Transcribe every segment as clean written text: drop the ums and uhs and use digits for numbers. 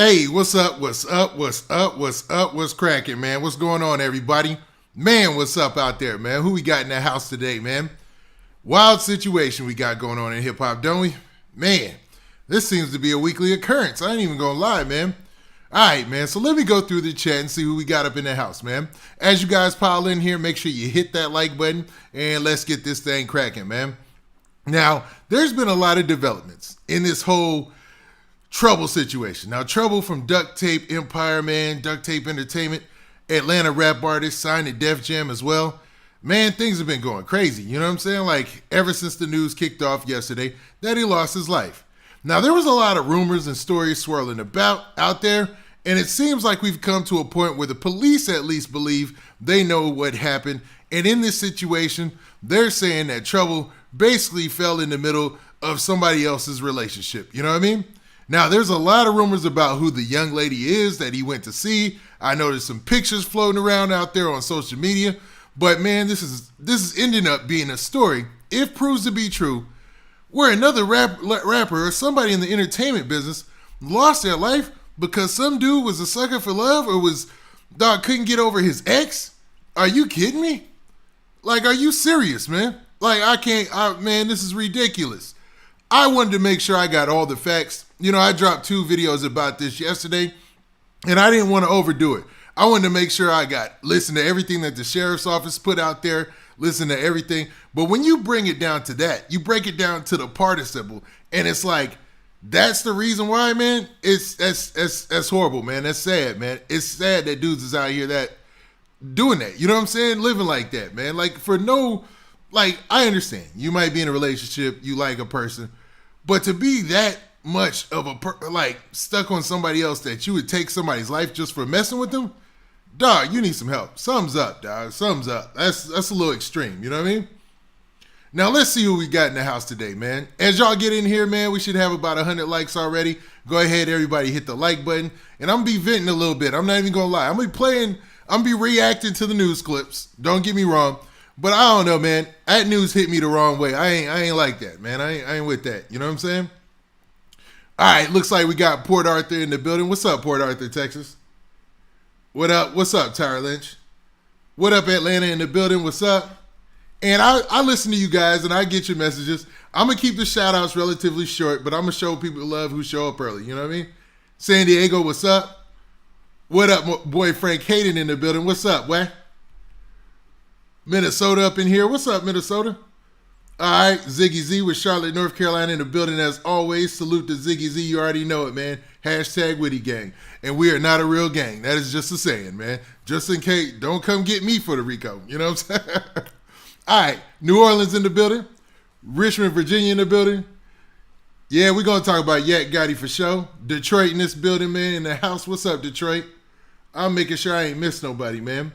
Hey, what's up? What's up? What's up? What's up? What's cracking, man? What's going on, everybody? Man, what's up out there, man? Who we got in the house today, man? Wild situation we got going on in hip hop, don't we? Man, this seems to be a weekly occurrence. I ain't even gonna lie, man. All right, man. So let me go through the chat and see who we got up in the house, man. As you guys pile in here, make sure you hit that like button and let's get this thing cracking, man. Now, there's been a lot of developments in this whole Trouble situation. Now, Trouble from Duct Tape Empire, man, Duct Tape Entertainment, Atlanta rap artist, signed to Def Jam as well. Man, things have been going crazy. You know what I'm saying? Like, ever since the news kicked off yesterday that he lost his life. Now, there was a lot of rumors and stories swirling about out there, and it seems like we've come to a point where the police at least believe they know what happened. And in this situation, they're saying that Trouble basically fell in the middle of somebody else's relationship. You know what I mean? Now, there's a lot of rumors about who the young lady is that he went to see. I know there's some pictures floating around out there on social media. But, man, this is ending up being a story, if proves to be true, where another rapper or somebody in the entertainment business lost their life because some dude was a sucker for love or couldn't get over his ex. Are you kidding me? Like, are you serious, man? Like, man, this is ridiculous. I wanted to make sure I got all the facts. You know, I dropped 2 videos about this yesterday, and I didn't want to overdo it. I wanted to make sure I listen to everything that the sheriff's office put out there, listen to everything. But when you bring it down to that, you break it down to the participle, and it's like, that's the reason why, man. That's horrible, man. That's sad, man. It's sad that dudes is out here doing that. You know what I'm saying? Living like that, man. Like, I understand. You might be in a relationship, you like a person, but to be that much of stuck on somebody else that you would take somebody's life just for messing with them, dog, you need some help. Thumbs up, dog. Thumbs up. That's a little extreme. You know what I mean? Now let's see who we got in the house today, man. As y'all get in here, man, we should have about 100 likes already. Go ahead, everybody, hit the like button, and I'm gonna be venting a little bit. I'm not even gonna lie. I'm gonna be reacting to the news clips. Don't get me wrong. But I don't know, man. That news hit me the wrong way. I ain't like that, man. I ain't with that. You know what I'm saying? All right, looks like we got Port Arthur in the building. What's up, Port Arthur, Texas? What up? What's up, Tyler Lynch? What up, Atlanta in the building? What's up? And I listen to you guys, and I get your messages. I'm going to keep the shout-outs relatively short, but I'm going to show people love who show up early. You know what I mean? San Diego, what's up? What up, boy Frank Hayden in the building? What's up, what? Minnesota up in here. What's up, Minnesota? All right, Ziggy Z with Charlotte, North Carolina in the building as always. Salute to Ziggy Z. You already know it, man. Hashtag Witty Gang. And we are not a real gang. That is just a saying, man. Just in case, don't come get me for the RICO. You know what I'm saying? All right, New Orleans in the building. Richmond, Virginia in the building. Yeah, we're going to talk about Yak Gotti for sure. Detroit in this building, man, in the house. What's up, Detroit? I'm making sure I ain't missed nobody, man.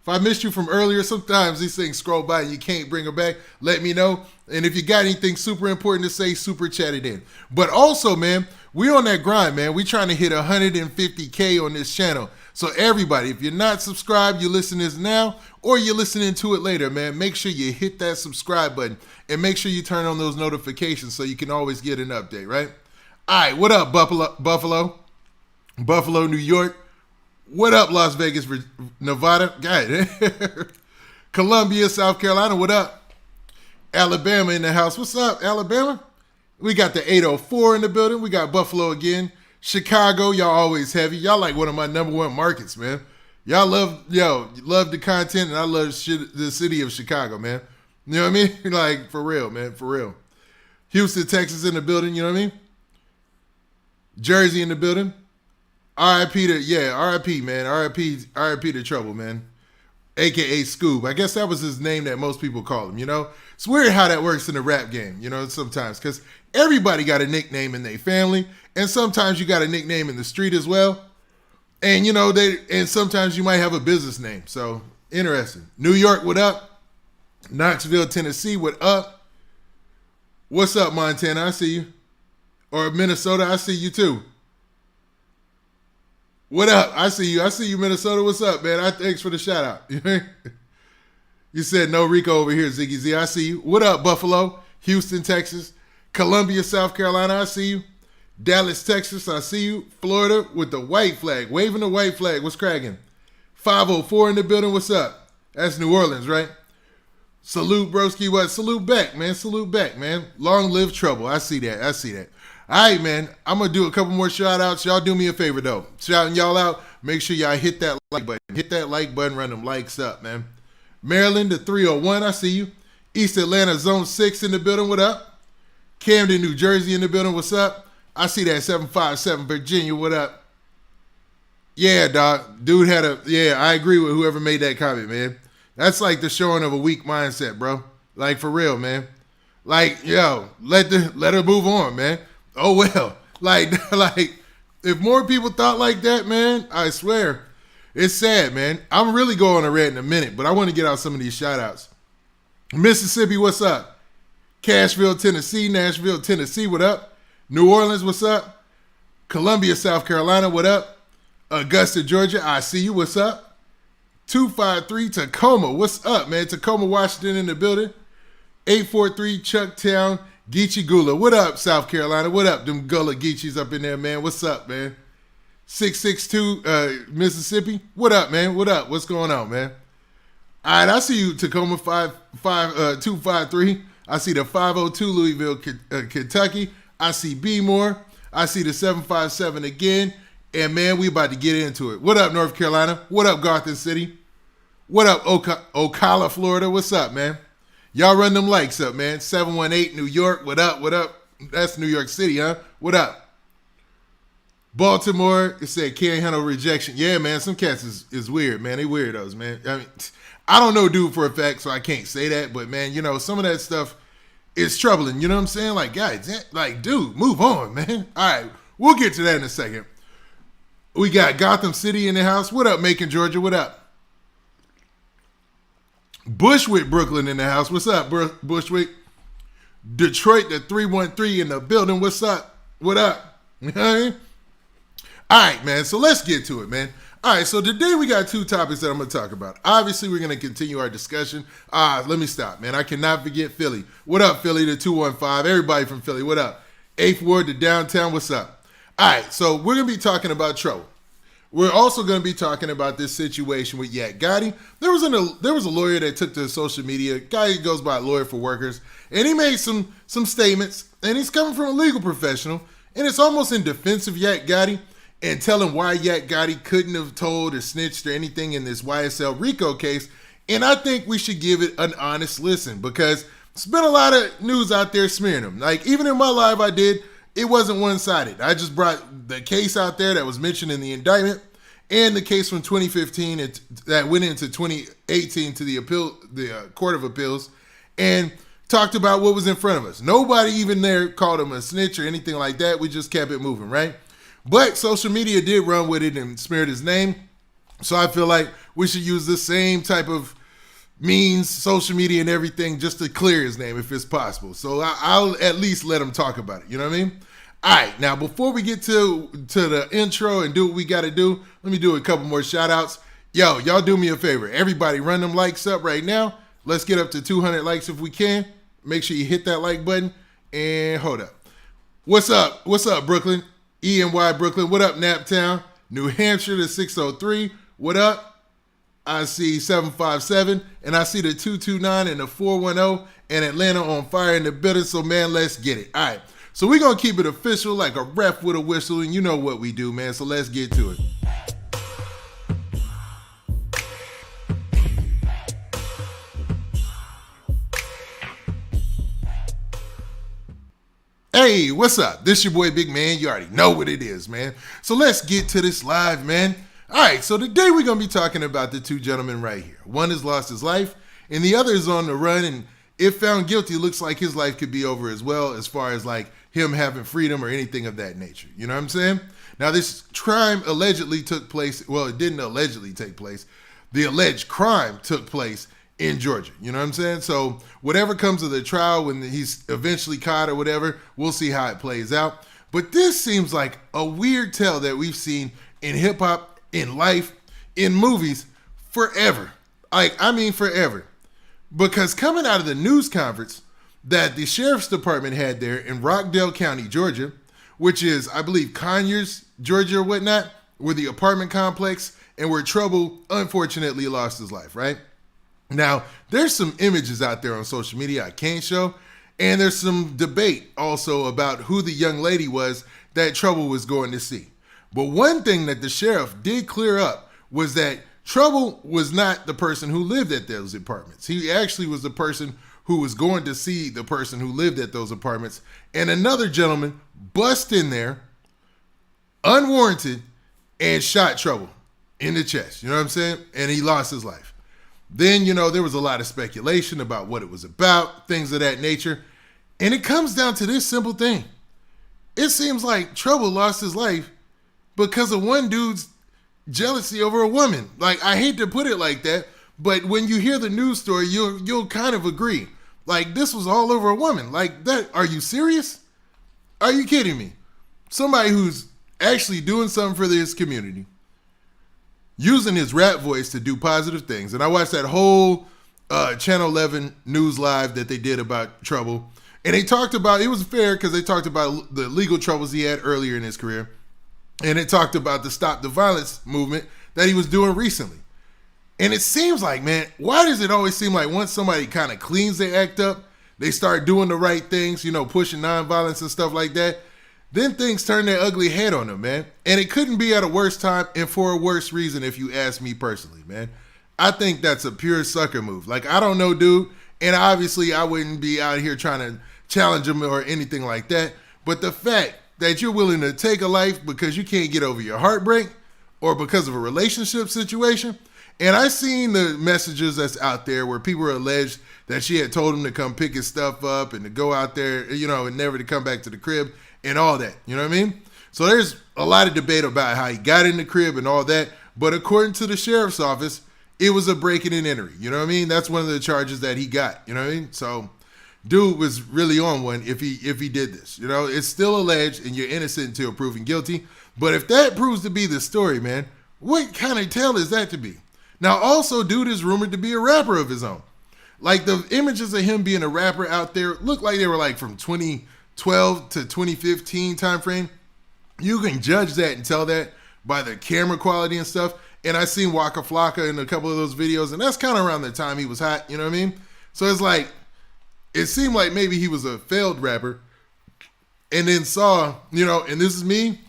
If I missed you from earlier, sometimes these things scroll by and you can't bring them back. Let me know. And if you got anything super important to say, super chat it in. But also, man, we on that grind, man. We trying to hit 150K on this channel. So everybody, if you're not subscribed, you listen to this now or you're listening to it later, man. Make sure you hit that subscribe button and make sure you turn on those notifications so you can always get an update, right? All right, what up, Buffalo, New York? What up, Las Vegas, Nevada? God. Columbia, South Carolina, what up? Alabama in the house. What's up, Alabama? We got the 804 in the building. We got Buffalo again. Chicago, y'all always heavy. Y'all like one of my number 1 markets, man. Y'all love the content, and I love the city of Chicago, man. You know what I mean? Like, for real, man, for real. Houston, Texas in the building, you know what I mean? Jersey in the building. RIP, man. RIP to Trouble, man. AKA Scoob. I guess that was his name that most people call him, you know? It's weird how that works in the rap game, you know, sometimes. Because everybody got a nickname in their family. And sometimes you got a nickname in the street as well. And, you know, sometimes you might have a business name. So, interesting. New York, what up? Knoxville, Tennessee, what up? What's up, Montana? I see you. Or Minnesota, I see you too. What up? I see you, Minnesota. What's up, man? Thanks for the shout out. You said no RICO over here, Ziggy Z. I see you. What up, Buffalo? Houston, Texas. Columbia, South Carolina. I see you. Dallas, Texas, I see you. Florida with the white flag, waving the white flag. What's cracking? 504 in the building. What's up? That's New Orleans, right? Salute, broski. What? Salute back, man. Salute back, man. Long live Trouble. I see that. I see that. All right, man. I'm going to do a couple more shout outs. Y'all do me a favor, though. Shouting y'all out. Make sure y'all hit that like button. Hit that like button. Run them likes up, man. Maryland, the 301. I see you. East Atlanta, Zone 6 in the building. What up? Camden, New Jersey in the building. What's up? I see that 757 Virginia. What up? Yeah, dog. Dude had I agree with whoever made that comment, man. That's like the showing of a weak mindset, bro. Like, for real, man. Like, yo, let her move on, man. Oh, well. Like, if more people thought like that, man, I swear, it's sad, man. I'm really going to rant in a minute, but I want to get out some of these shout-outs. Mississippi, what's up? Cashville, Tennessee. Nashville, Tennessee, what up? New Orleans, what's up? Columbia, South Carolina, what up? Augusta, Georgia, I see you, what's up? 253 Tacoma, what's up, man? Tacoma, Washington in the building. 843 Chucktown, Geechee Gula, what up, South Carolina? What up, them Gullah Geechees up in there, man? What's up, man? 662 Mississippi, what up, man? What up? What's going on, man? All right, I see you, Tacoma 253. I see the 502 Louisville, Kentucky. I see B-More. I see the 757 again. And, man, we about to get into it. What up, North Carolina? What up, Gotham City? What up, Ocala, Florida? What's up, man? Y'all run them likes up, man. 718 New York. What up? What up? That's New York City, huh? What up? Baltimore, it said can't handle rejection. Yeah, man, some cats is weird, man. They weirdos, man. I mean, I don't know dude for a fact, so I can't say that. But, man, you know, some of that stuff is troubling. You know what I'm saying? Like, guys, like, dude, move on, man. All right, we'll get to that in a second. We got Gotham City in the house. What up, Macon, Georgia? What up? Bushwick, Brooklyn in the house. What's up, Bushwick? Detroit, the 313 in the building. What's up? What up? You know what I mean? All right, man. So let's get to it, man. All right, so today we got two topics that I'm going to talk about. Obviously, we're going to continue our discussion. Let me stop, man. I cannot forget Philly. What up, Philly, the 215? Everybody from Philly, what up? 8th Ward, the downtown, what's up? All right, so we're going to be talking about Trouble. We're also going to be talking about this situation with Yak Gotti. There was a lawyer that took to social media, guy who goes by Lawyer for Workers, and he made some statements, and he's coming from a legal professional, and it's almost in defense of Yak Gotti and telling why Yak Gotti couldn't have told or snitched or anything in this YSL RICO case, and I think we should give it an honest listen because there's been a lot of news out there smearing him. Like, even in my live I did, it wasn't one-sided. I just brought the case out there that was mentioned in the indictment and the case from 2015 that went into 2018 to the Court of Appeals and talked about what was in front of us. Nobody even there called him a snitch or anything like that. We just kept it moving, right? But social media did run with it and smeared his name. So I feel like we should use the same type of means, social media and everything, just to clear his name if it's possible. So I'll at least let him talk about it. You know what I mean? All right, now before we get to the intro and do what we got to do, let me do a couple more shout outs. Yo, y'all do me a favor. Everybody run them likes up right now. Let's get up to 200 likes if we can. Make sure you hit that like button and hold up. What's up? What's up, Brooklyn? ENY Brooklyn. What up, Naptown? New Hampshire, the 603. What up? I see 757 and I see the 229 and the 410 and Atlanta on fire in the building. So, man, let's get it. All right. So we're going to keep it official like a ref with a whistle, and you know what we do, man. So let's get to it. Hey, what's up? This your boy Big Man. You already know what it is, man. So let's get to this live, man. All right, so today we're going to be talking about the two gentlemen right here. One has lost his life, and the other is on the run, and if found guilty, it looks like his life could be over as well as far as like him having freedom or anything of that nature. You know what I'm saying? Now, this crime allegedly took place. Well, it didn't allegedly take place. The alleged crime took place in Georgia. You know what I'm saying? So whatever comes of the trial when he's eventually caught or whatever, we'll see how it plays out. But this seems like a weird tale that we've seen in hip hop, in life, in movies forever. I mean forever. Because coming out of the news conference that the sheriff's department had there in Rockdale County, Georgia, which is, I believe, Conyers, Georgia or whatnot, where the apartment complex and where Trouble unfortunately lost his life, right? Now, there's some images out there on social media I can't show, and there's some debate also about who the young lady was that Trouble was going to see. But one thing that the sheriff did clear up was that Trouble was not the person who lived at those apartments. He actually was the person who was going to see the person who lived at those apartments, and another gentleman bust in there unwarranted and shot Trouble in the chest. You know what I'm saying? And he lost his life. Then, there was a lot of speculation about what it was about, things of that nature. And it comes down to this simple thing. It seems like Trouble lost his life because of one dude's jealousy over a woman. Like, I hate to put it like that, but when you hear the news story, you'll kind of agree. Like, this was all over a woman. Like, that, are you serious? Are you kidding me? Somebody who's actually doing something for this community, using his rap voice to do positive things. And I watched that whole Channel 11 news live that they did about Trouble. And they talked about, it was fair because they talked about the legal troubles he had earlier in his career. And it talked about the Stop the Violence movement that he was doing recently. And it seems like, man, why does it always seem like once somebody kind of cleans their act up, they start doing the right things, pushing nonviolence and stuff like that, then things turn their ugly head on them, man. And it couldn't be at a worse time and for a worse reason if you ask me personally, man. I think that's a pure sucker move. Like, I don't know, dude, and obviously I wouldn't be out here trying to challenge him or anything like that, but the fact that you're willing to take a life because you can't get over your heartbreak or because of a relationship situation. And I seen the messages that's out there where people are alleged that she had told him to come pick his stuff up and to go out there, and never to come back to the crib and all that. You know what I mean? So there's a lot of debate about how he got in the crib and all that. But according to the sheriff's office, it was a breaking and entering. You know what I mean? That's one of the charges that he got. You know what I mean? So dude was really on one if he did this. It's still alleged and you're innocent until proven guilty. But if that proves to be the story, man, what kind of tale is that to be? Now, also, dude is rumored to be a rapper of his own. Like, the images of him being a rapper out there look like they were like from 2012 to 2015 time frame. You can judge that and tell that by the camera quality and stuff. And I seen Waka Flocka in a couple of those videos, and that's kind of around the time he was hot, you know what I mean? So it's like, it seemed like maybe he was a failed rapper and then saw, and this is me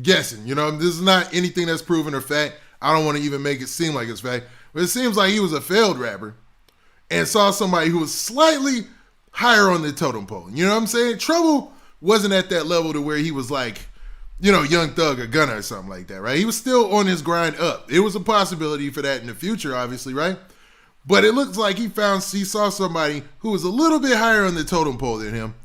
guessing, this is not anything that's proven or fact. I don't want to even make it seem like it's fact, but it seems like he was a failed rapper and saw somebody who was slightly higher on the totem pole. You know what I'm saying? Trouble wasn't at that level to where he was like, Young Thug or Gunna or something like that, right? He was still on his grind up. It was a possibility for that in the future, obviously, right? But it looks like he saw somebody who was a little bit higher on the totem pole than him,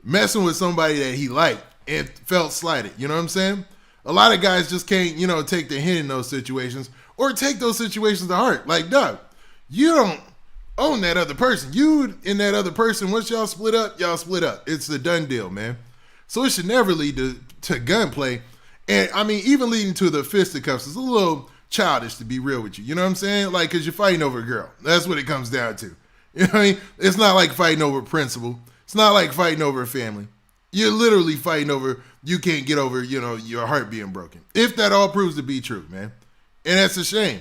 messing with somebody that he liked and felt slighted. You know what I'm saying? A lot of guys just can't, take the hint in those situations or take those situations to heart. Like, Doug, you don't own that other person. You and that other person, once y'all split up, It's a done deal, man. So it should never lead to gunplay. And, I mean, even leading to the fisticuffs is a little childish, to be real with you. You know what I'm saying? Like, because you're fighting over a girl. That's what it comes down to. You know what I mean? It's not like fighting over a principle. It's not like fighting over a family. You're literally fighting over, you can't get over, your heart being broken. If that all proves to be true, man. And that's a shame.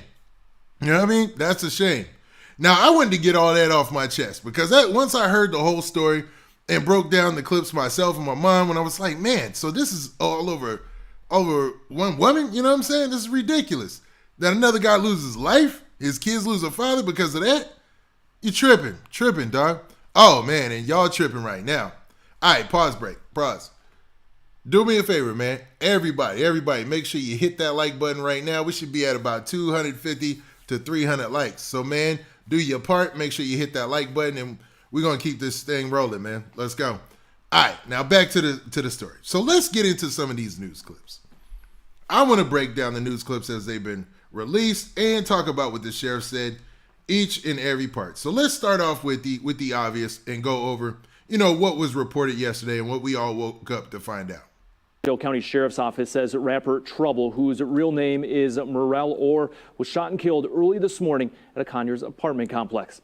You know what I mean? That's a shame. Now, I wanted to get all that off my chest because once I heard the whole story and broke down the clips myself and my mom, when I was like, man, so this is all over one woman? You know what I'm saying? This is ridiculous. That another guy loses his life, his kids lose a father because of that? You tripping, dog. Oh, man, and y'all tripping right now. All right, pause. Do me a favor, man. Everybody, make sure you hit that like button right now. We should be at about 250 to 300 likes. So, man, do your part. Make sure you hit that like button, and we're going to keep this thing rolling, man. Let's go. All right, now back to the story. So let's get into some of these news clips. I want to break down the news clips as they've been released and talk about what the sheriff said, each and every part. So let's start off with the obvious and go over, what was reported yesterday and what we all woke up to find out. Rockdale County Sheriff's Office says rapper Trouble, whose real name is Mariel Orr, was shot and killed early this morning at a Conyers apartment complex.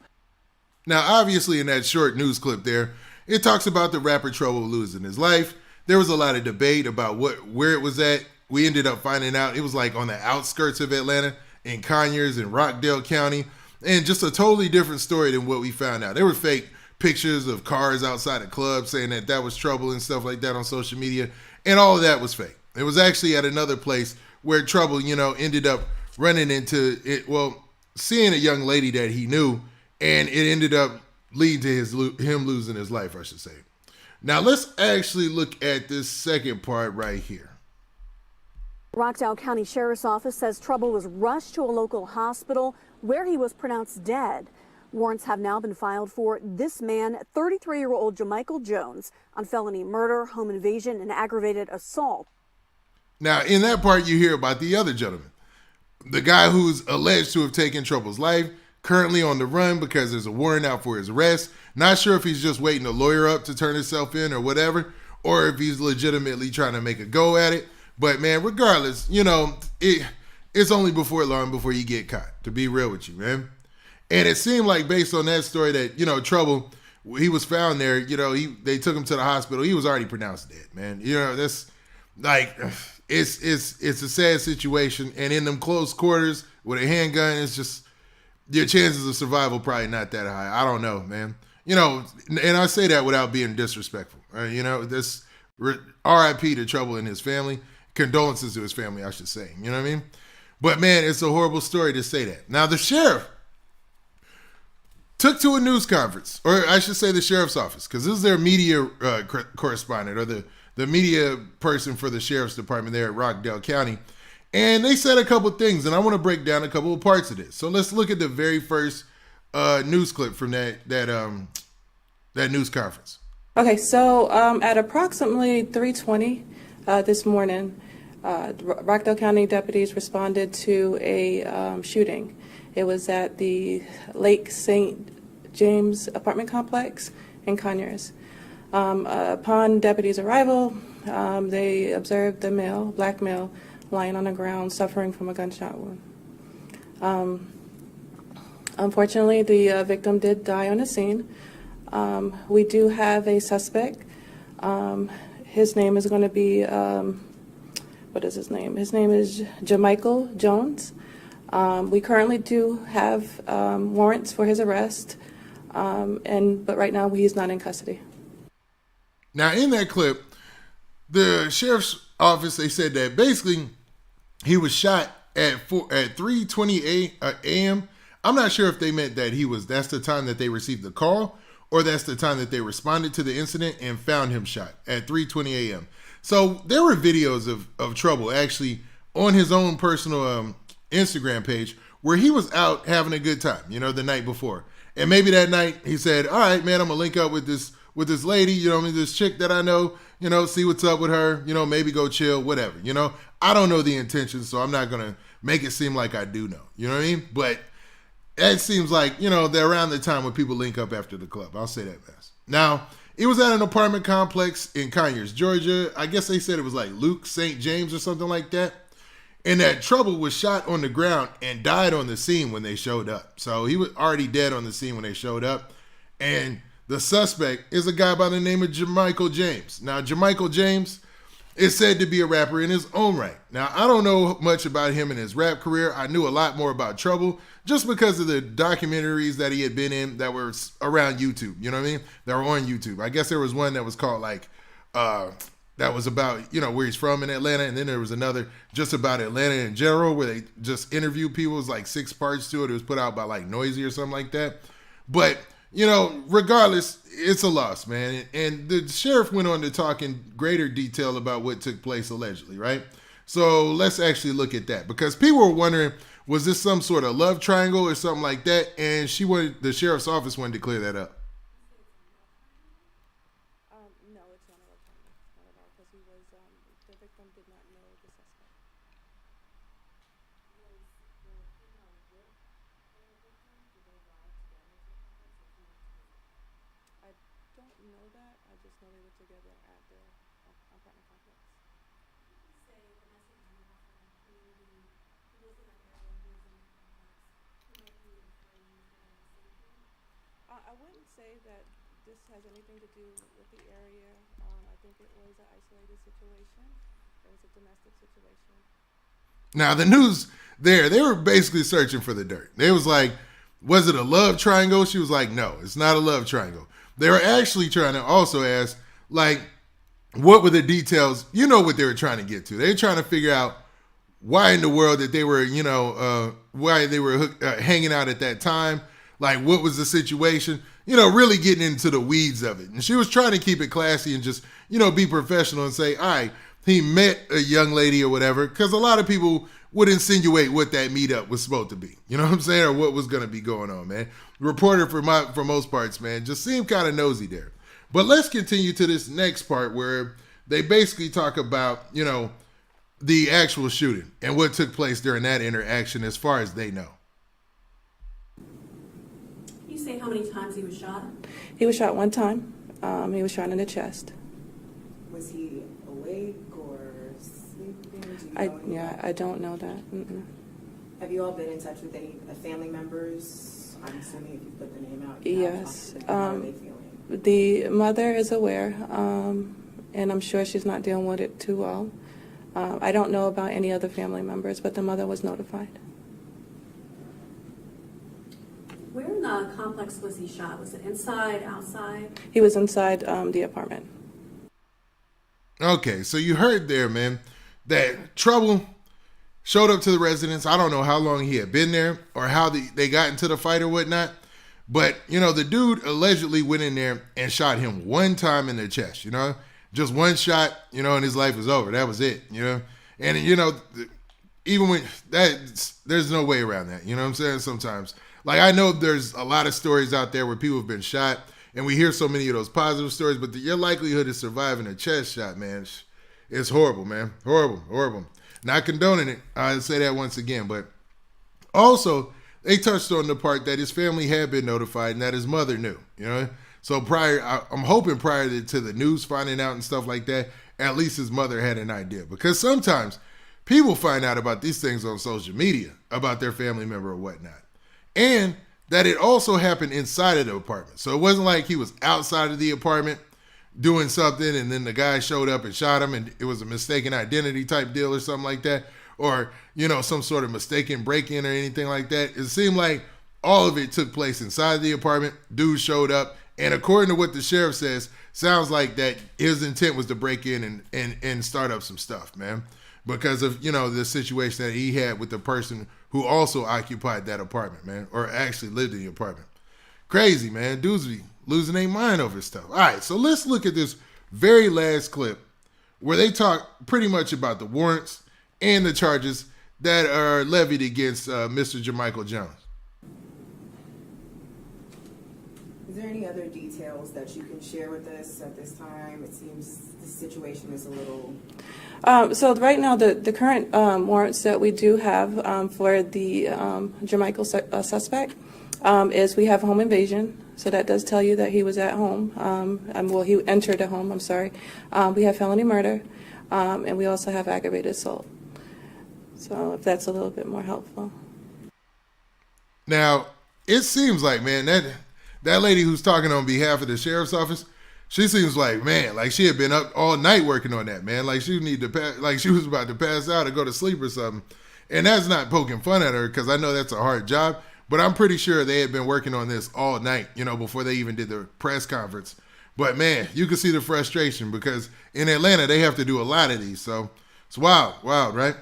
Now, obviously, in that short news clip there, it talks about the rapper Trouble losing his life. there was a lot of debate about where it was at. We ended up finding out it was like on the outskirts of Atlanta in Conyers and Rockdale County, and just a totally different story than what we found out. There were fake pictures of cars outside of clubs saying that was Trouble and stuff like that on social media, and all of that was fake. It was actually at another place where Trouble, ended up running into it. Well, seeing a young lady that he knew, and it ended up leading to him losing his life, I should say. Now let's actually look at this second part right here. Rockdale County Sheriff's Office says Trouble was rushed to a local hospital where he was pronounced dead. Warrants have now been filed for this man, 33-year-old Jamichael Jones, on felony murder, home invasion, and aggravated assault. Now, in that part, you hear about the other gentleman, the guy who's alleged to have taken Trouble's life, currently on the run because there's a warrant out for his arrest. Not sure if he's just waiting a lawyer up to turn himself in or whatever, or if he's legitimately trying to make a go at it. But man, regardless, it's only before long before you get caught, to be real with you, man. And it seemed like based on that story that, Trouble, he was found there, they took him to the hospital. He was already pronounced dead, man. That's like, it's a sad situation. And in them close quarters with a handgun, it's just, your chances of survival probably not that high. I don't know, man. And I say that without being disrespectful. This RIP to Trouble and his family. Condolences to his family, I should say. You know what I mean? But man, it's a horrible story to say that. Now, the sheriff took to a news conference, or I should say the sheriff's office, because this is their media correspondent, or the media person for the sheriff's department there at Rockdale County. And they said a couple things, and I want to break down a couple of parts of this. So let's look at the very first news clip from that news conference. Okay, so at approximately 3:20 this morning, Rockdale County deputies responded to a shooting. It was at the Lake St. James apartment complex in Conyers. Upon deputies' arrival, they observed the black male, lying on the ground suffering from a gunshot wound. Unfortunately, the victim did die on the scene. We do have a suspect. His name is going to be, what is his name? His name is Jamichael Jones. We currently do have warrants for his arrest, but right now he's not in custody. Now, in that clip, the sheriff's office, they said that basically he was shot at 3:20 a.m. I'm not sure if they meant that that's the time that they received the call, or that's the time that they responded to the incident and found him shot at 3:20 a.m. So there were videos of Trouble actually on his own personal Instagram page where he was out having a good time, the night before. And maybe that night he said, all right, man, I'm gonna link up with this lady, this chick that I know, see what's up with her, maybe go chill, whatever, I don't know the intentions, so I'm not gonna make it seem like I do know, you know what I mean? But it seems like, they're around the time when people link up after the club. I'll say that fast. Now, it was at an apartment complex in Conyers, Georgia. I guess they said it was like Luke St. James or something like that. And that Trouble was shot on the ground and died on the scene when they showed up. So he was already dead on the scene when they showed up. And the suspect is a guy by the name of Jamichael James. Now, Jamichael James is said to be a rapper in his own right. Now, I don't know much about him and his rap career. I knew a lot more about Trouble just because of the documentaries that he had been in that were around YouTube. You know what I mean? That were on YouTube. I guess there was one that was called that was about, where he's from in Atlanta. And then there was another just about Atlanta in general where they just interviewed people. It was like 6 parts to it. It was put out by like Noisy or something like that. But, regardless, it's a loss, man. And the sheriff went on to talk in greater detail about what took place allegedly, right? So let's actually look at that, because people were wondering, was this some sort of love triangle or something like that? And the sheriff's office wanted to clear that up. No, it's not a love triangle, not at all, because the victim did not know the suspect. I don't know that. I just know they were together at the apartment complex. I wouldn't say that this has anything to do with the area. I think it was an isolated situation. It was a domestic situation. Now, the news there, they were basically searching for the dirt. They was like, was it a love triangle? She was like, no, it's not a love triangle. They were actually trying to also ask, like, what were the details? You know what they were trying to get to. They were trying to figure out why in the world that they were, why they were hanging out at that time. Like, what was the situation? Really getting into the weeds of it. And she was trying to keep it classy and just, be professional and say, all right, he met a young lady or whatever. Because a lot of people would insinuate what that meetup was supposed to be. You know what I'm saying? Or what was going to be going on, man. Reporter, for most parts, man, just seemed kind of nosy there. But let's continue to this next part where they basically talk about, the actual shooting and what took place during that interaction as far as they know. Can you say how many times he was shot? He was shot one time. He was shot in the chest. Was he awake or sleeping? Do you know I don't know that. Mm-mm. Have you all been in touch with any of the family members? I'm assuming if you put the name out. Yes. How are they feeling? The mother is aware, and I'm sure she's not dealing with it too well. I don't know about any other family members, but the mother was notified. Where in the complex was he shot? Was it inside, outside? He was inside the apartment. Okay, so you heard there, man, that Trouble showed up to the residence. I don't know how long he had been there or how they got into the fight or whatnot. But, the dude allegedly went in there and shot him one time in the chest, just one shot, and his life was over. That was it, And, even when there's no way around that, you know what I'm saying? Sometimes, like, I know there's a lot of stories out there where people have been shot and we hear so many of those positive stories, but your likelihood of surviving a chest shot, man, it's horrible, man. Horrible. Not condoning it. I'll say that once again, but also, they touched on the part that his family had been notified and that his mother knew, So I'm hoping prior to the news finding out and stuff like that, at least his mother had an idea. Because sometimes people find out about these things on social media, about their family member or whatnot. And that it also happened inside of the apartment. So it wasn't like he was outside of the apartment doing something and then the guy showed up and shot him and it was a mistaken identity type deal or something like that. Or, some sort of mistaken break-in or anything like that. It seemed like all of it took place inside the apartment. Dude showed up. And according to what the sheriff says, sounds like that his intent was to break in and start up some stuff, man. Because of, the situation that he had with the person who also occupied that apartment, man. Or actually lived in the apartment. Crazy, man. Dudes be losing their mind over stuff. All right, so let's look at this very last clip where they talk pretty much about the warrants and the charges that are levied against Mr. Jamichael Jones. Is there any other details that you can share with us at this time? It seems the situation is a little... So right now, the current warrants that we do have for the Jamichael suspect is we have home invasion. So that does tell you that he was at home. He entered a home, I'm sorry. We have felony murder, and we also have aggravated assault. So if that's a little bit more helpful. Now, it seems like, man, that lady who's talking on behalf of the sheriff's office, she seems like, man, like she had been up all night working on that, man. Like she was about to pass out or go to sleep or something. And that's not poking fun at her because I know that's a hard job. But I'm pretty sure they had been working on this all night, before they even did the press conference. But, man, you can see the frustration because in Atlanta, they have to do a lot of these. So it's wild, right?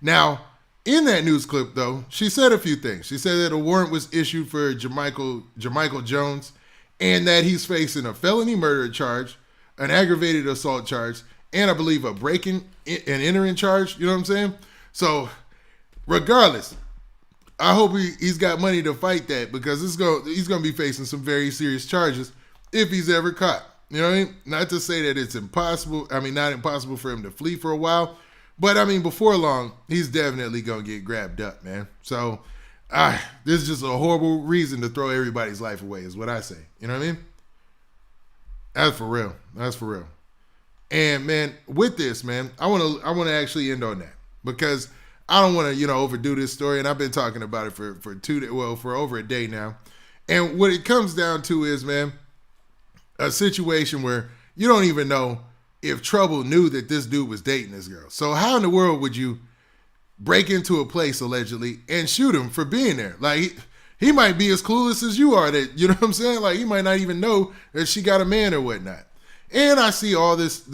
Now, in that news clip, though, she said a few things. She said that a warrant was issued for Jamichael Jones and that he's facing a felony murder charge, an aggravated assault charge, and I believe a breaking and entering charge. You know what I'm saying? So regardless, I hope he's got money to fight that because he's going to be facing some very serious charges if he's ever caught. You know what I mean? Not to say that it's impossible. I mean, not impossible for him to flee for a while. But, I mean, before long, he's definitely going to get grabbed up, man. So, this is just a horrible reason to throw everybody's life away is what I say. You know what I mean? That's for real. And, man, with this, man, I want to actually end on that because I don't want to, overdo this story. And I've been talking about it for over a day now. And what it comes down to is, man, a situation where you don't even know if Trouble knew that this dude was dating this girl. So how in the world would you break into a place allegedly and shoot him for being there? Like he might be as clueless as you are, that, you know what I'm saying? Like he might not even know that she got a man or whatnot. And I see all this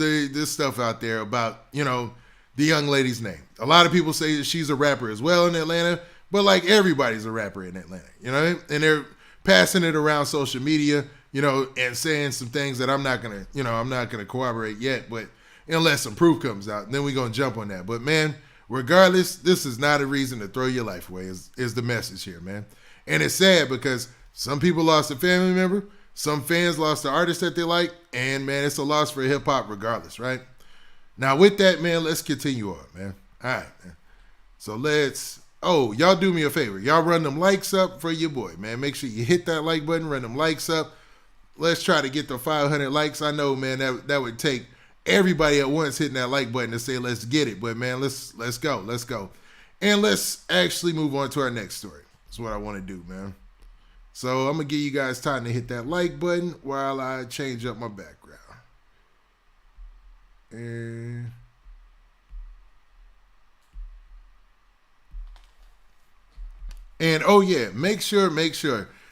stuff out there about, you know, the young lady's name. A lot of people say that she's a rapper as well in Atlanta, but like everybody's a rapper in Atlanta, you know? And they're passing it around social media, you know, and saying some things that I'm not gonna corroborate yet, but unless some proof comes out, then we're gonna jump on that. But man, regardless, this is not a reason to throw your life away, is the message here, man. And it's sad because some people lost a family member, some fans lost the artist that they like, and man, it's a loss for hip hop regardless, right? Now with that, man, let's continue on, man. All right, man. So y'all do me a favor. Y'all run them likes up for your boy, man. Make sure you hit that like button, run them likes up. Let's try to get the 500 likes. I know, man, that would take everybody at once hitting that like button to say, let's get it. But man, let's go. And let's actually move on to our next story. That's what I want to do, man. So I'm going to give you guys time to hit that like button while I change up my background. And oh yeah, make sure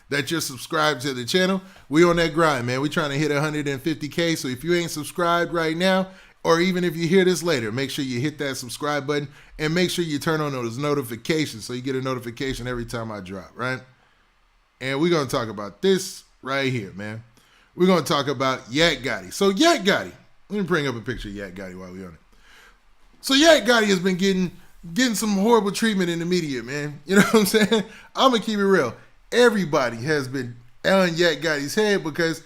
that you're subscribed to the channel. We on that grind, man. We trying to hit 150K. So if you ain't subscribed right now, or even if you hear this later, make sure you hit that subscribe button and make sure you turn on those notifications so you get a notification every time I drop, right? And we're going to talk about this right here, man. We're going to talk about Yak Gotti. So Yak Gotti, let me bring up a picture of Yak Gotti while we're on it. So Yak Gotti has been getting some horrible treatment in the media, man. You know what I'm saying? I'm going to keep it real. Everybody has been on Yak Gotti's head because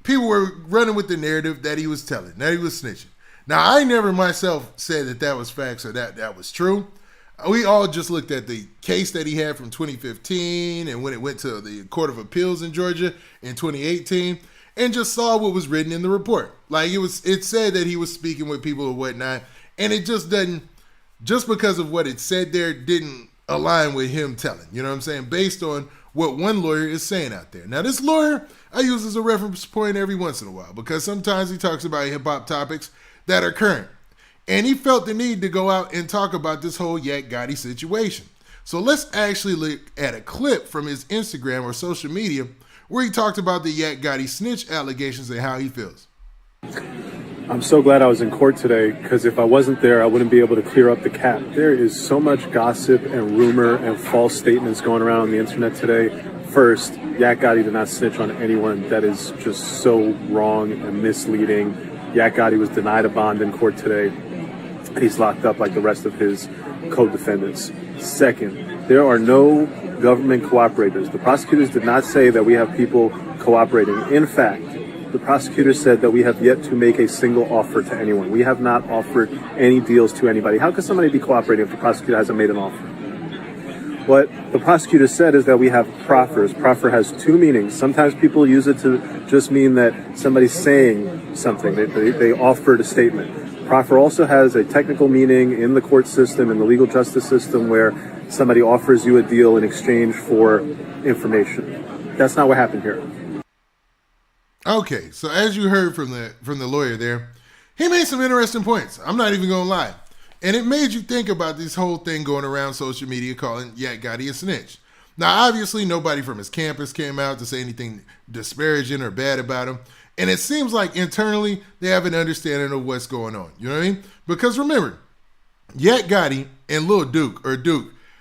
people were running with the narrative that he was telling, that he was snitching. Now, I never myself said that was facts or that was true. We all just looked at the case that he had from 2015 and when it went to the Court of Appeals in Georgia in 2018 and just saw what was written in the report. Like it said that he was speaking with people or whatnot, and it just because of what it said there didn't align with him telling, you know what I'm saying? Based on what one lawyer is saying out there. Now, this lawyer I use as a reference point every once in a while because sometimes he talks about hip-hop topics that are current. And he felt the need to go out and talk about this whole Yak Gotti situation. So let's actually look at a clip from his Instagram or social media where he talked about the Yak Gotti snitch allegations and how he feels. I'm so glad I was in court today because if I wasn't there, I wouldn't be able to clear up the cap. There is so much gossip and rumor and false statements going around on the internet today. First, Yak Gotti did not snitch on anyone. That is just so wrong and misleading. Yak Gotti was denied a bond in court today. He's locked up like the rest of his co-defendants. Second, there are no government cooperators. The prosecutors did not say that we have people cooperating. In fact, the prosecutor said that we have yet to make a single offer to anyone. We have not offered any deals to anybody. How could somebody be cooperating if the prosecutor hasn't made an offer? What the prosecutor said is that we have proffers. Proffer has two meanings. Sometimes people use it to just mean that somebody's saying something. They offered a statement. Proffer also has a technical meaning in the court system, in the legal justice system, where somebody offers you a deal in exchange for information. That's not what happened here. Okay, so as you heard from the lawyer there, he made some interesting points. I'm not even going to lie. And it made you think about this whole thing going around social media calling Yak Gotti a snitch. Now, obviously, nobody from his campus came out to say anything disparaging or bad about him. And it seems like internally they have an understanding of what's going on. You know what I mean? Because remember, Yak Gotti and Lil Duke,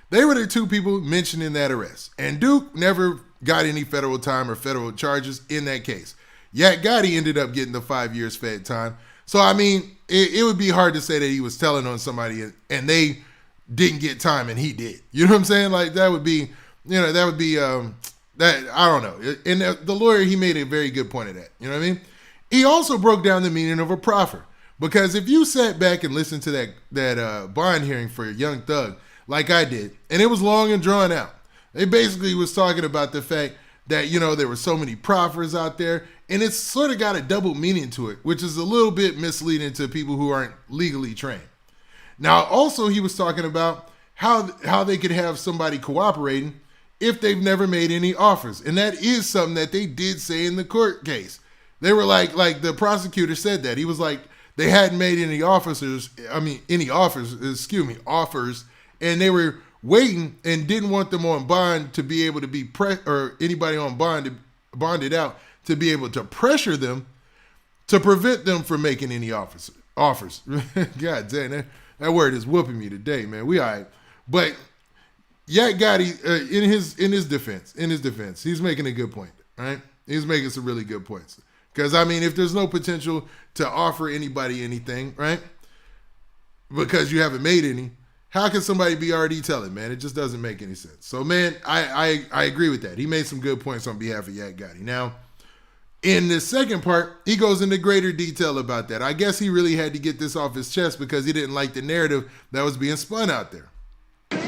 they were the two people mentioned in that arrest. And Duke never got any federal time or federal charges in that case. Yak Gotti ended up getting the 5 years fed time. So, I mean, it would be hard to say that he was telling on somebody and they didn't get time and he did. You know what I'm saying? Like, that would be, that, I don't know. And the lawyer, he made a very good point of that. You know what I mean? He also broke down the meaning of a proffer. Because if you sat back and listened to that bond hearing for Young Thug, like I did, and it was long and drawn out, they basically was talking about the fact that, there were so many proffers out there, and it's sort of got a double meaning to it, which is a little bit misleading to people who aren't legally trained. Now, also, he was talking about how they could have somebody cooperating if they've never made any offers. And that is something that they did say in the court case. They were like the prosecutor said that. He was like, they hadn't made any offers, and they were waiting and didn't want them on bond to be able to be or anybody on bonded out to be able to pressure them to prevent them from making any offers. God dang, that word is whooping me today, man. We all right. But Yak Gotti, in his defense, he's making a good point, right? He's making some really good points. Because, I mean, if there's no potential to offer anybody anything, right, because you haven't made any, how can somebody be already telling, man? It just doesn't make any sense. So, man, I agree with that. He made some good points on behalf of Yak Gotti. Now, in the second part, he goes into greater detail about that. I guess he really had to get this off his chest because he didn't like the narrative that was being spun out there.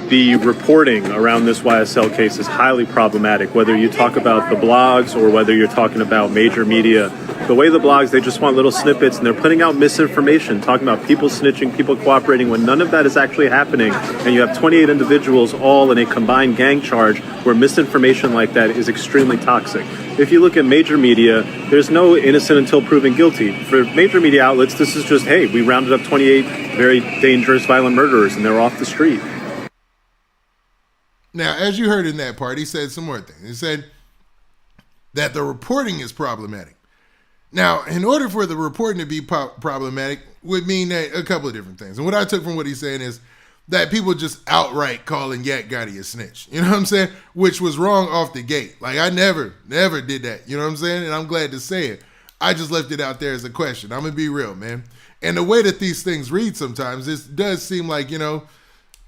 The reporting around this YSL case is highly problematic, whether you talk about the blogs or whether you're talking about major media. The way the blogs, they just want little snippets and they're putting out misinformation, talking about people snitching, people cooperating, when none of that is actually happening. And you have 28 individuals all in a combined gang charge where misinformation like that is extremely toxic. If you look at major media, there's no innocent until proven guilty. For major media outlets, this is just, hey, we rounded up 28 very dangerous, violent murderers and they're off the street. Now, as you heard in that part, he said some more things. He said that the reporting is problematic. Now, in order for the reporting to be problematic would mean that a couple of different things. And what I took from what he's saying is that people just outright calling Yak Gotti a snitch. You know what I'm saying? Which was wrong off the gate. Like, I never did that. You know what I'm saying? And I'm glad to say it. I just left it out there as a question. I'm going to be real, man. And the way that these things read sometimes, it does seem like, you know,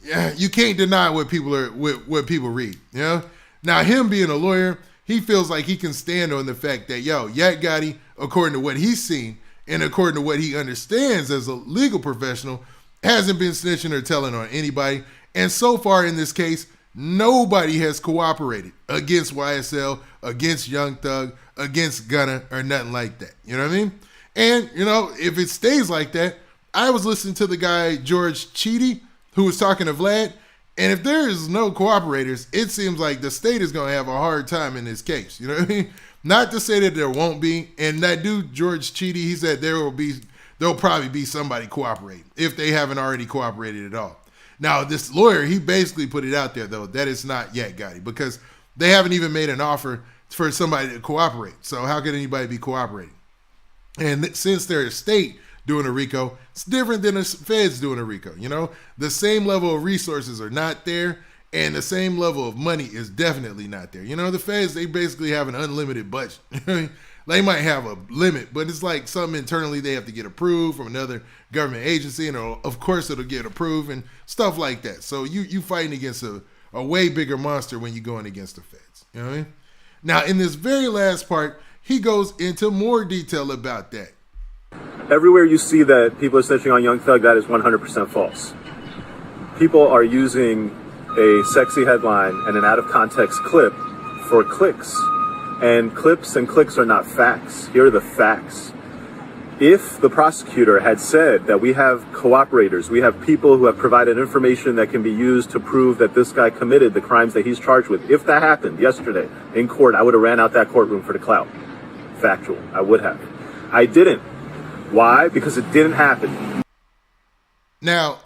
yeah, you can't deny what people read, you know? Now, him being a lawyer, he feels like he can stand on the fact that, Yak Gotti, according to what he's seen and according to what he understands as a legal professional, hasn't been snitching or telling on anybody. And so far in this case, nobody has cooperated against YSL, against Young Thug, against Gunna, or nothing like that. You know what I mean? And, you know, if it stays like that, I was listening to the guy, George Cheedy, who was talking to Vlad, and if there is no cooperators, it seems like the state is going to have a hard time in this case. You know what I mean? Not to say that there won't be. And that dude, George Cheedy, he said there'll probably be somebody cooperating if they haven't already cooperated at all. Now, this lawyer, he basically put it out there, though, that it's not Yak Gotti because they haven't even made an offer for somebody to cooperate. So how could anybody be cooperating? And since they're a state doing a RICO, it's different than the feds doing a RICO. You know, the same level of resources are not there, and the same level of money is definitely not there. You know, the feds, they basically have an unlimited budget. They might have a limit, but it's like something internally they have to get approved from another government agency, and of course it'll get approved and stuff like that. So you fighting against a way bigger monster when you're going against the feds. You know what I mean? Now, in this very last part, he goes into more detail about that. Everywhere you see that people are snitching on Young Thug, that is 100% false. People are using a sexy headline and an out-of-context clip for clicks. And clips and clicks are not facts. Here are the facts. If the prosecutor had said that we have cooperators, we have people who have provided information that can be used to prove that this guy committed the crimes that he's charged with, if that happened yesterday in court, I would have ran out that courtroom for the clout. Factual. I would have. I didn't. Why? Because it didn't happen. Now,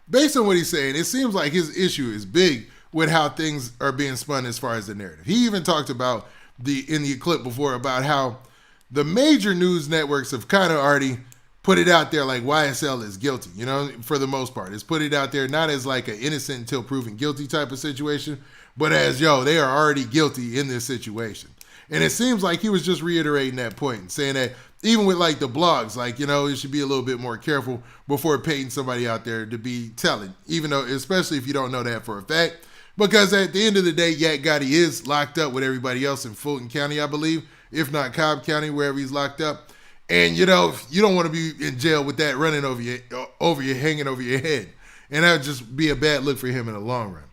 based on what he's saying, it seems like his issue is big with how things are being spun as far as the narrative. He even talked about in the clip before about how the major news networks have kind of already put it out there like YSL is guilty, you know, for the most part. It's put it out there not as like an innocent until proven guilty type of situation, but as, they are already guilty in this situation. And it seems like he was just reiterating that point and saying that even with like the blogs, like, you should be a little bit more careful before paying somebody out there to be telling, even though, especially if you don't know that for a fact, because at the end of the day, Yak Gotti is locked up with everybody else in Fulton County, I believe, if not Cobb County, wherever he's locked up. And, you don't want to be in jail with that running hanging over your head. And that would just be a bad look for him in the long run.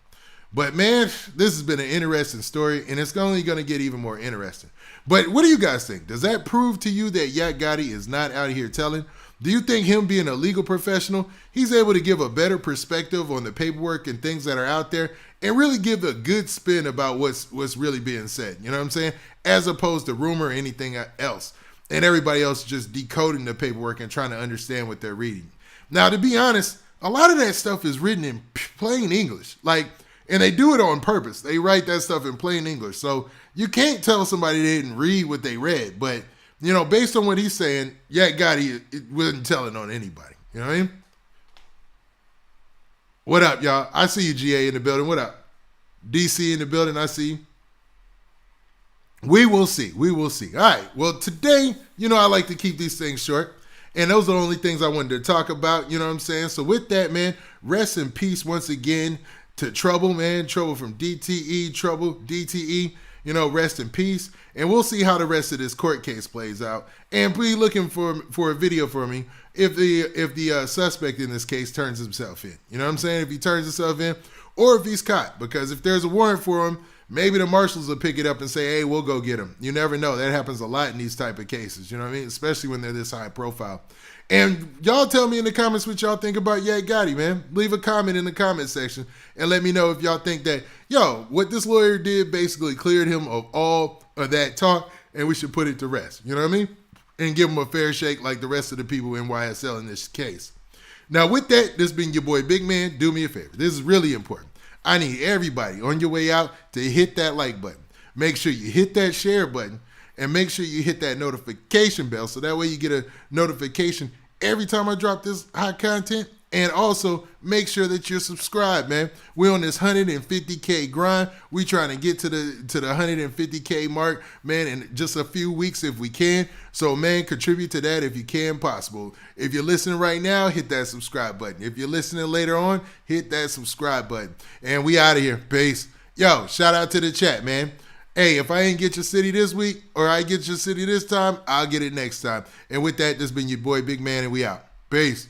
But man, this has been an interesting story, and it's only going to get even more interesting. But what do you guys think? Does that prove to you that Yak Gotti is not out here telling? Do you think him being a legal professional, he's able to give a better perspective on the paperwork and things that are out there and really give a good spin about what's really being said? You know what I'm saying? As opposed to rumor or anything else. and everybody else just decoding the paperwork and trying to understand what they're reading. Now, to be honest, a lot of that stuff is written in plain English. And they do it on purpose. They write that stuff in plain English. So you can't tell somebody they didn't read what they read. But, based on what he's saying, Yak Gotti, it wasn't telling on anybody. You know what I mean? What up, y'all? I see you, GA, in the building. What up? DC in the building, I see you. We will see. We will see. All right. Well, today, I like to keep these things short. And those are the only things I wanted to talk about. You know what I'm saying? So with that, man, rest in peace once again to Trouble, man. Trouble from DTE, Trouble DTE. Rest in peace. And we'll see how the rest of this court case plays out. And be looking for a video for me if the suspect in this case turns himself in. You know what I'm saying? If he turns himself in or if he's caught. Because if there's a warrant for him, maybe the marshals will pick it up and say, hey, we'll go get him. You never know. That happens a lot in these type of cases. You know what I mean? Especially when they're this high profile. And y'all tell me in the comments what y'all think about Yak Gotti, man. Leave a comment in the comment section and let me know if y'all think that, what this lawyer did basically cleared him of all of that talk and we should put it to rest. You know what I mean? And give him a fair shake like the rest of the people in YSL in this case. Now, with that, this being your boy Big Man, do me a favor. This is really important. I need everybody on your way out to hit that like button. Make sure you hit that share button and make sure you hit that notification bell so that way you get a notification every time I drop this hot content. And also make sure that you're subscribed, man. We're on this 150K grind. We trying to get to the 150K mark, man, in just a few weeks if we can. So, man, contribute to that if you can possible. If you're listening right now, hit that subscribe button. If you're listening later on, hit that subscribe button. And we out of here. Peace. Yo, shout out to the chat, man. Hey, if I ain't get your city this week or I get your city this time, I'll get it next time. And with that, this has been your boy Big Man, and we out. Peace.